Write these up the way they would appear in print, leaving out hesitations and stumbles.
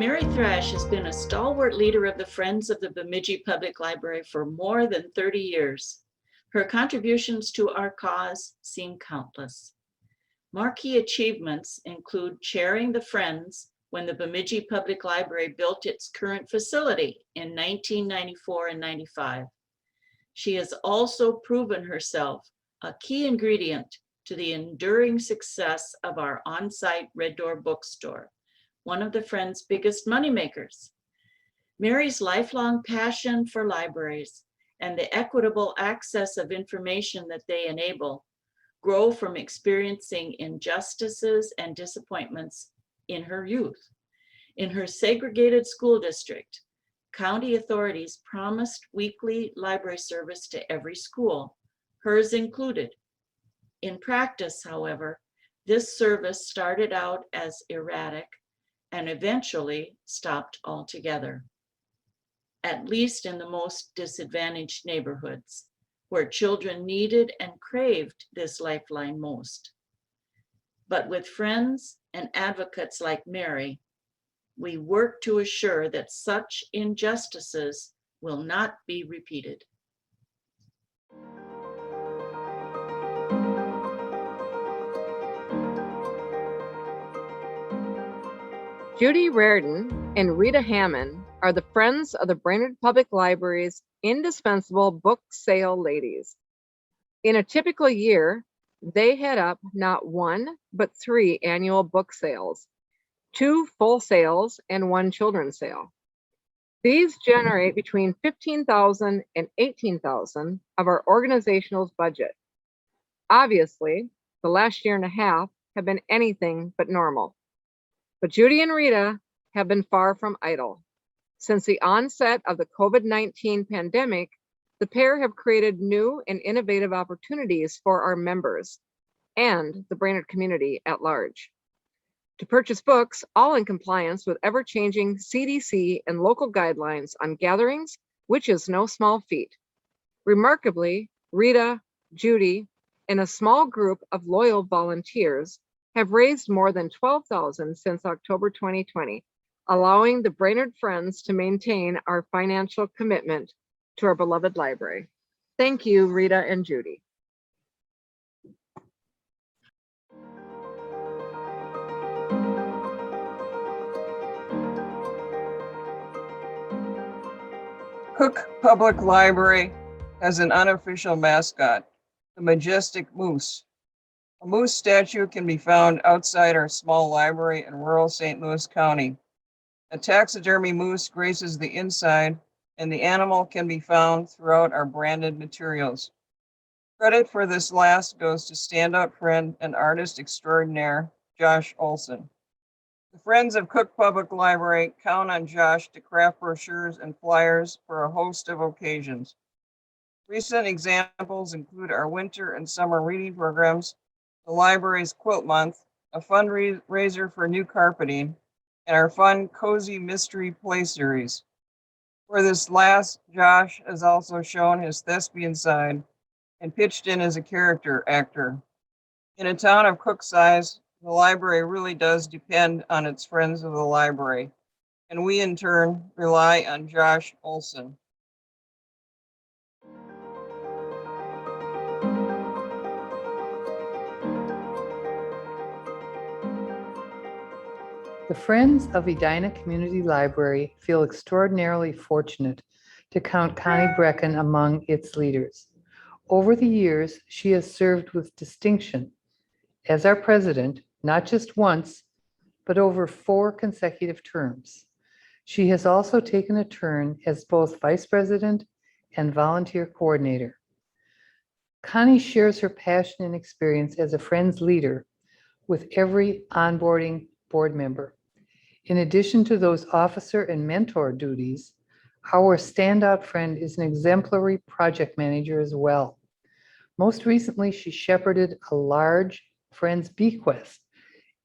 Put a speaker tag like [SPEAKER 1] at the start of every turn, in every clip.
[SPEAKER 1] Mary Thrash has been a stalwart leader of the Friends of the Bemidji Public Library for more than 30 years. Her contributions to our cause seem countless. Marquee achievements include chairing the Friends when the Bemidji Public Library built its current facility in 1994 and 95. She has also proven herself a key ingredient to the enduring success of our on-site Red Door bookstore, one of the Friends' biggest moneymakers. Mary's lifelong passion for libraries and the equitable access of information that they enable grow from experiencing injustices and disappointments in her youth. In her segregated school district, county authorities promised weekly library service to every school, hers included. In practice, however, this service started out as erratic and eventually stopped altogether, at least in the most disadvantaged neighborhoods, where children needed and craved this lifeline most. But with friends and advocates like Mary, we work to assure that such injustices will not be repeated.
[SPEAKER 2] Judy Rardin and Rita Hamann are the Friends of the Brainerd Public Library's indispensable book sale ladies. In a typical year, they head up not one, but 3 annual book sales, 2 full sales and 1 children's sale. These generate between $15,000 and $18,000 of our organizational budget. Obviously, the last year and a half have been anything but normal. But Judy and Rita have been far from idle. Since the onset of the COVID-19 pandemic, the pair have created new and innovative opportunities for our members and the Brainerd community at large. To purchase books, all in compliance with ever-changing CDC and local guidelines on gatherings, which is no small feat. Remarkably, Rita, Judy, and a small group of loyal volunteers have raised more than $12,000 since October 2020, allowing the Brainerd Friends to maintain our financial commitment to our beloved library. Thank you, Rita and Judy.
[SPEAKER 3] Cook Public Library has an unofficial mascot, the majestic moose. A moose statue can be found outside our small library in rural St. Louis County. A taxidermy moose graces the inside, and the animal can be found throughout our branded materials. Credit for this last goes to standout friend and artist extraordinaire, Josh Olson. The Friends of Cook Public Library count on Josh to craft brochures and flyers for a host of occasions. Recent examples include our winter and summer reading programs, the library's Quilt Month, a fundraiser for new carpeting, and our fun Cozy Mystery Play Series. For this last, Josh has also shown his thespian side and pitched in as a character actor. In a town of Cook size, the library really does depend on its Friends of the Library, and we in turn rely on Josh Olson.
[SPEAKER 4] The Friends of Edina Community Library feel extraordinarily fortunate to count Connie Brekken among its leaders. Over the years, she has served with distinction as our president, not just once, but over 4 consecutive terms. She has also taken a turn as both vice president and volunteer coordinator. Connie shares her passion and experience as a Friends leader with every onboarding board member. In addition to those officer and mentor duties, our standout friend is an exemplary project manager as well. Most recently, she shepherded a large Friends bequest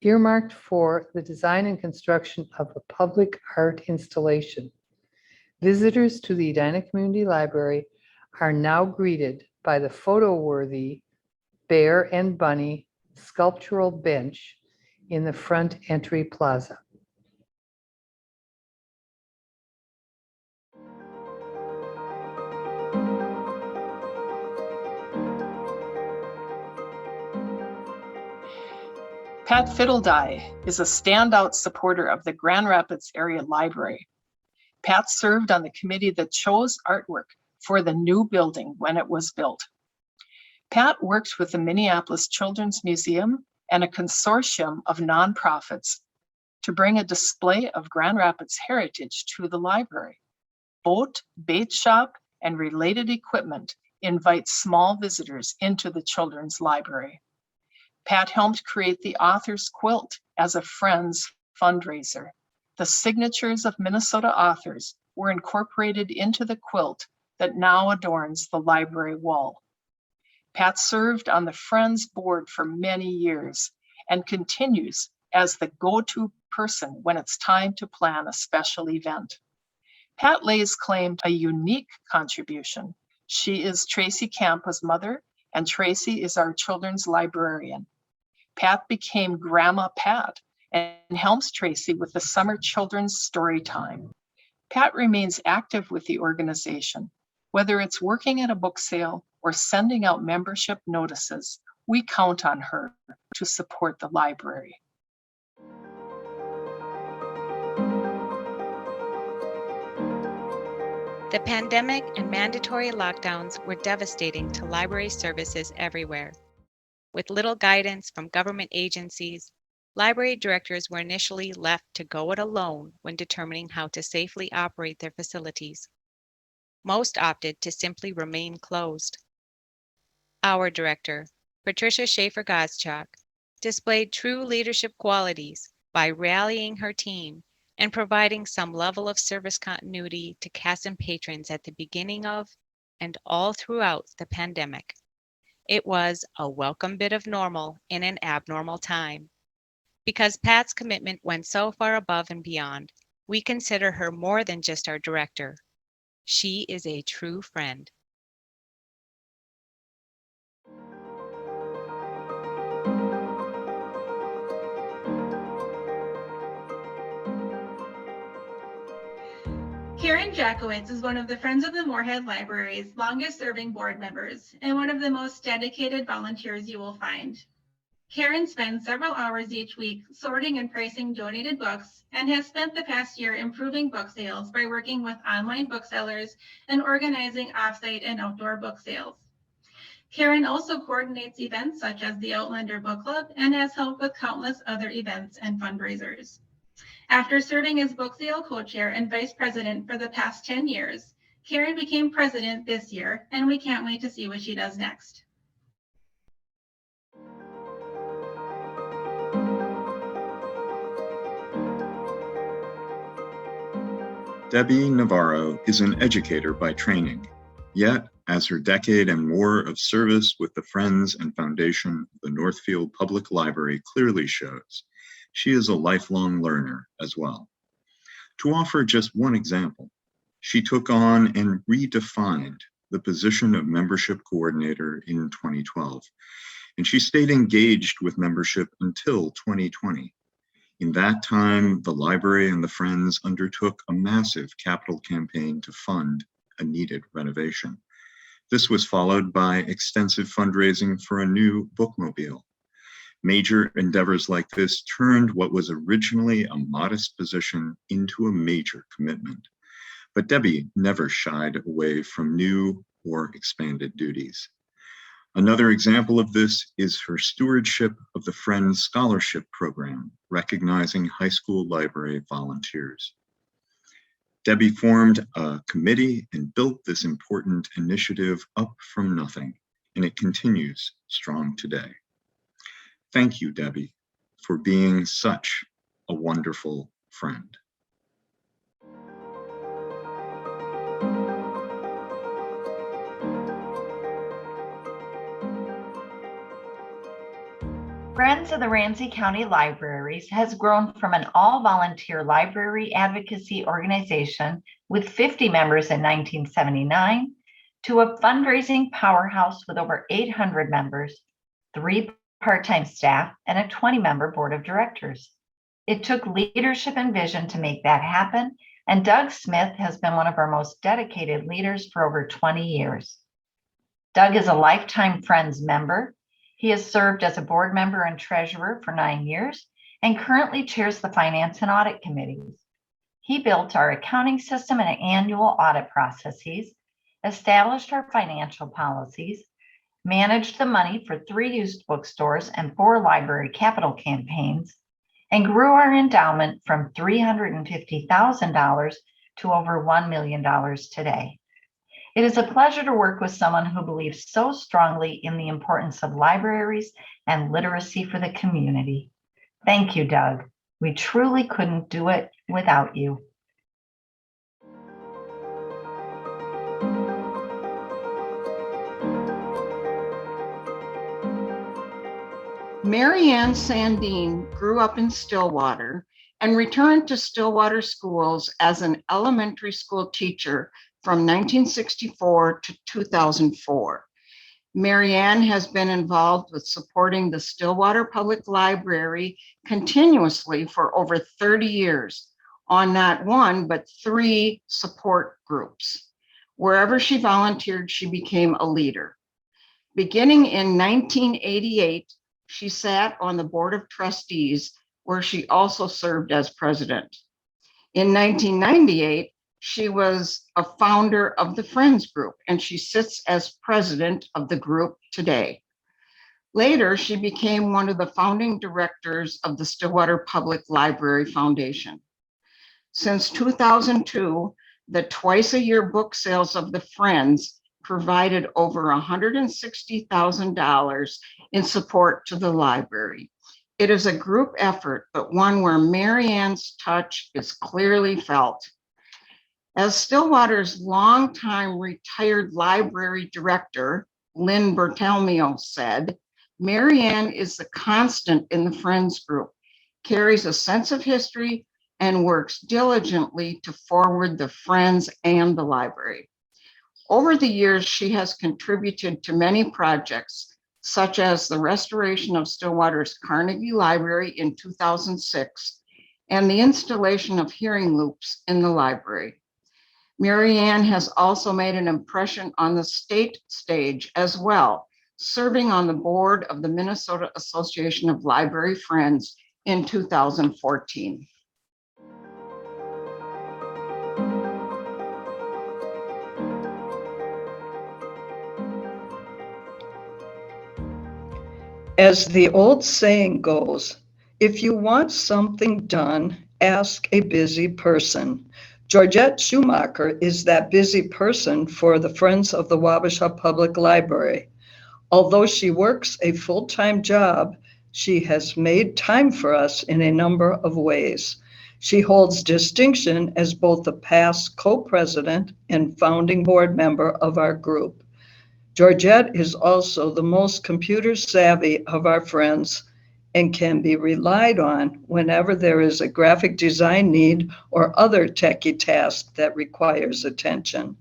[SPEAKER 4] earmarked for the design and construction of a public art installation. Visitors to the Edina Community Library are now greeted by the photo-worthy Bear and Bunny sculptural bench in the front entry plaza.
[SPEAKER 5] Pat Fideldy is a standout supporter of the Grand Rapids Area Library. Pat served on the committee that chose artwork for the new building when it was built. Pat worked with the Minneapolis Children's Museum and a consortium of nonprofits to bring a display of Grand Rapids heritage to the library. Boat, bait shop, and related equipment invite small visitors into the children's library. Pat helped create the author's quilt as a Friends fundraiser. The signatures of Minnesota authors were incorporated into the quilt that now adorns the library wall. Pat served on the Friends board for many years and continues as the go-to person when it's time to plan a special event. Pat lays claim to a unique contribution. She is Tracy Campa's mother, and Tracy is our children's librarian. Pat became Grandma Pat and helps Tracy with the summer children's story time. Pat remains active with the organization. Whether it's working at a book sale or sending out membership notices, we count on her to support the library.
[SPEAKER 6] The pandemic and mandatory lockdowns were devastating to library services everywhere. With little guidance from government agencies, library directors were initially left to go it alone when determining how to safely operate their facilities. Most opted to simply remain closed. Our director, Patricia Shaffer-Gottschalk, displayed true leadership qualities by rallying her team and providing some level of service continuity to Kasson patrons at the beginning of and all throughout the pandemic. It was a welcome bit of normal in an abnormal time. Because Pat's commitment went so far above and beyond, we consider her more than just our director. She is a true friend.
[SPEAKER 7] Karen Jacowitz is one of the Friends of the Moorhead Library's longest-serving board members and one of the most dedicated volunteers you will find. Karen spends several hours each week sorting and pricing donated books and has spent the past year improving book sales by working with online booksellers and organizing off-site and outdoor book sales. Karen also coordinates events such as the Outlander Book Club and has helped with countless other events and fundraisers. After serving as book sale co-chair and vice president for the past 10 years, Karen became president this year, and we can't wait to see what she does next.
[SPEAKER 8] Debbie Navarro is an educator by training, yet, as her decade and more of service with the Friends and Foundation of the Northfield Public Library clearly shows, she is a lifelong learner as well. To offer just one example, she took on and redefined the position of membership coordinator in 2012, and she stayed engaged with membership until 2020. In that time, the library and the Friends undertook a massive capital campaign to fund a needed renovation. This was followed by extensive fundraising for a new bookmobile. Major endeavors like this turned what was originally a modest position into a major commitment. But Debbie never shied away from new or expanded duties. Another example of this is her stewardship of the Friends Scholarship Program, recognizing high school library volunteers. Debbie formed a committee and built this important initiative up from nothing, and it continues strong today. Thank you, Debbie, for being such a wonderful friend.
[SPEAKER 9] Friends of the Ramsey County Libraries has grown from an all-volunteer library advocacy organization with 50 members in 1979 to a fundraising powerhouse with over 800 members, 3 part-time staff, and a 20-member board of directors. It took leadership and vision to make that happen, and Doug Smith has been one of our most dedicated leaders for over 20 years. Doug is a lifetime Friends member. He has served as a board member and treasurer for 9 years and currently chairs the Finance and Audit Committees. He built our accounting system and annual audit processes, established our financial policies, managed the money for 3 used bookstores and 4 library capital campaigns, and grew our endowment from $350,000 to over $1 million today. It is a pleasure to work with someone who believes so strongly in the importance of libraries and literacy for the community. Thank you, Doug. We truly couldn't do it without you.
[SPEAKER 10] Mary Ann Sandine grew up in Stillwater and returned to Stillwater schools as an elementary school teacher from 1964 to 2004. Mary Ann has been involved with supporting the Stillwater Public Library continuously for over 30 years on not 1, but 3 support groups. Wherever she volunteered, she became a leader. Beginning in 1988, she sat on the Board of Trustees, where she also served as president. In 1998, she was a founder of the Friends Group, and she sits as president of the group today. Later, she became one of the founding directors of the Stillwater Public Library Foundation. Since 2002, the twice-a-year book sales of the Friends provided over $160,000 in support to the library. It is a group effort, but one where Mary Ann's touch is clearly felt. As Stillwater's longtime retired library director, Lynn Bertelmio, said, Mary Ann is the constant in the Friends Group, carries a sense of history, and works diligently to forward the Friends and the library. Over the years, she has contributed to many projects, such as the restoration of Stillwater's Carnegie Library in 2006 and the installation of hearing loops in the library. Mary Ann has also made an impression on the state stage as well, serving on the board of the Minnesota Association of Library Friends in 2014.
[SPEAKER 3] As the old saying goes, if you want something done, ask a busy person. Georgette Schumacher is that busy person for the Friends of the Wabasha Public Library. Although she works a full-time job, she has made time for us in a number of ways. She holds distinction as both a past co-president and founding board member of our group. Georgette is also the most computer savvy of our friends and can be relied on whenever there is a graphic design need or other techie task that requires attention.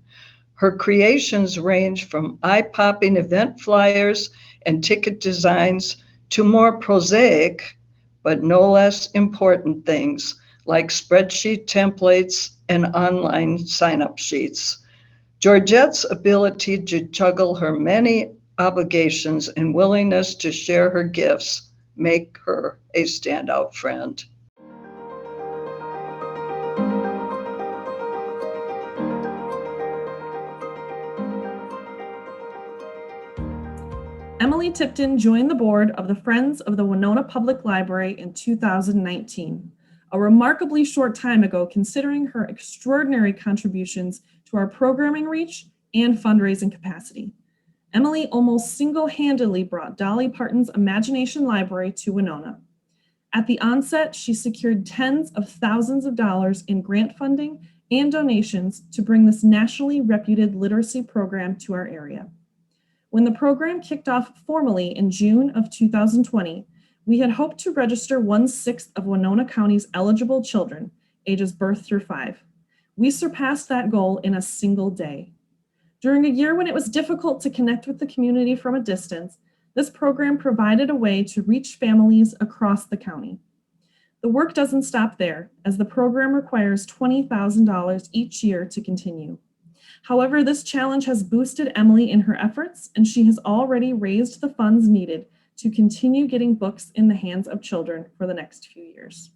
[SPEAKER 3] Her creations range from eye-popping event flyers and ticket designs to more prosaic, but no less important things like spreadsheet templates and online sign-up sheets. Georgette's ability to juggle her many obligations and willingness to share her gifts make her a standout friend.
[SPEAKER 11] Emily Tipton joined the board of the Friends of the Winona Public Library in 2019, a remarkably short time ago considering her extraordinary contributions to our programming reach and fundraising capacity. Emily almost single-handedly brought Dolly Parton's Imagination Library to Winona. At the onset, she secured tens of thousands of dollars in grant funding and donations to bring this nationally reputed literacy program to our area. When the program kicked off formally in June of 2020, we had hoped to register 1/6 of Winona County's eligible children, ages birth through 5. We surpassed that goal in a single day. During a year when it was difficult to connect with the community from a distance, this program provided a way to reach families across the county. The work doesn't stop there, as the program requires $20,000 each year to continue. However, this challenge has boosted Emily in her efforts, and she has already raised the funds needed to continue getting books in the hands of children for the next few years.